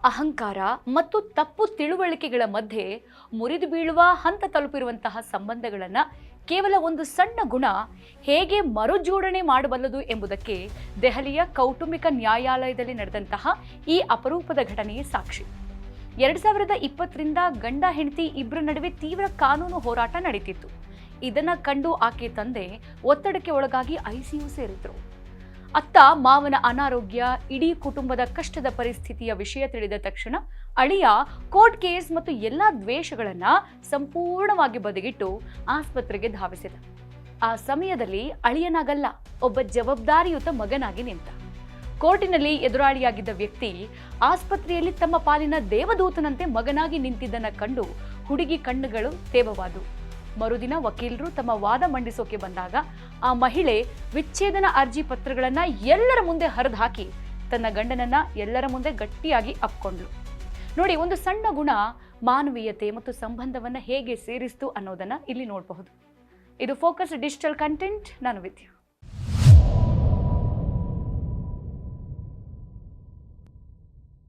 ಅಹಂಕಾರ ಮತ್ತು ತಪ್ಪು ತಿಳುವಳಿಕೆಗಳ ಮಧ್ಯೆ ಮುರಿದು ಬೀಳುವ ಹಂತ ತಲುಪಿರುವಂತಹ ಸಂಬಂಧಗಳನ್ನು ಕೇವಲ ಒಂದು ಸಣ್ಣ ಗುಣ ಹೇಗೆ ಮರುಜೋಡಣೆ ಮಾಡಬಲ್ಲದು ಎಂಬುದಕ್ಕೆ ದೆಹಲಿಯ ಕೌಟುಂಬಿಕ ನ್ಯಾಯಾಲಯದಲ್ಲಿ ನಡೆದಂತಹ ಈ ಅಪರೂಪದ ಘಟನೆಯೇ ಸಾಕ್ಷಿ. 2020ರಿಂದ ಗಂಡ ಹೆಂಡತಿ ಇಬ್ಬರ ನಡುವೆ ತೀವ್ರ ಕಾನೂನು ಹೋರಾಟ ನಡೀತಿತ್ತು. ಇದನ್ನ ಕಂಡು ಆಕೆ ತಂದೆ ಒತ್ತಡಕ್ಕೆ ಒಳಗಾಗಿ ಐಸಿಯು ಸೇರಿದ್ರು. ಅತ್ತ ಮಾವನ ಅನಾರೋಗ್ಯ, ಇಡೀ ಕುಟುಂಬದ ಕಷ್ಟದ ಪರಿಸ್ಥಿತಿಯ ವಿಷಯ ತಿಳಿದ ತಕ್ಷಣ ಅಳಿಯ ಕೋರ್ಟ್ ಕೇಸ್ ಮತ್ತು ಎಲ್ಲಾ ದ್ವೇಷಗಳನ್ನ ಸಂಪೂರ್ಣವಾಗಿ ಬದಿಗಿಟ್ಟು ಆಸ್ಪತ್ರೆಗೆ ಧಾವಿಸಿದ. ಆ ಸಮಯದಲ್ಲಿ ಅಳಿಯನಾಗಲ್ಲ, ಒಬ್ಬ ಜವಾಬ್ದಾರಿಯುತ ಮಗನಾಗಿ ನಿಂತ. ಕೋರ್ಟಿನಲ್ಲಿ ಎದುರಾಳಿಯಾಗಿದ್ದ ವ್ಯಕ್ತಿ ಆಸ್ಪತ್ರೆಯಲ್ಲಿ ತಮ್ಮ ಪಾಲಿನ ದೇವದೂತನಂತೆ ಮಗನಾಗಿ ನಿಂತಿದ್ದನ್ನ ಕಂಡು ಹುಡುಗಿ ಕಣ್ಣುಗಳು ತೇವವಾದವು. ಮರುದಿನ ವಕೀಲರು ತಮ್ಮ ವಾದ ಮಂಡಿಸೋಕೆ ಬಂದಾಗ ಆ ಮಹಿಳೆ ವಿಚ್ಛೇದನ ಅರ್ಜಿ ಪತ್ರಗಳನ್ನ ಎಲ್ಲರ ಮುಂದೆ ಹರಿದು ಹಾಕಿ ತನ್ನ ಗಂಡನನ್ನ ಎಲ್ಲರ ಮುಂದೆ ಗಟ್ಟಿಯಾಗಿ ಅಪ್ಕೊಂಡ್ಳು. ನೋಡಿ, ಒಂದು ಸಣ್ಣ ಗುಣ ಮಾನವೀಯತೆ ಮತ್ತು ಸಂಬಂಧವನ್ನ ಹೇಗೆ ಸೇರಿಸ್ತು ಅನ್ನೋದನ್ನ ಇಲ್ಲಿ ನೋಡಬಹುದು. ಇದು ಫೋಕಸ್ ಡಿಜಿಟಲ್ ಕಂಟೆಂಟ್. ನಾನು ವಿದ್ಯಾ.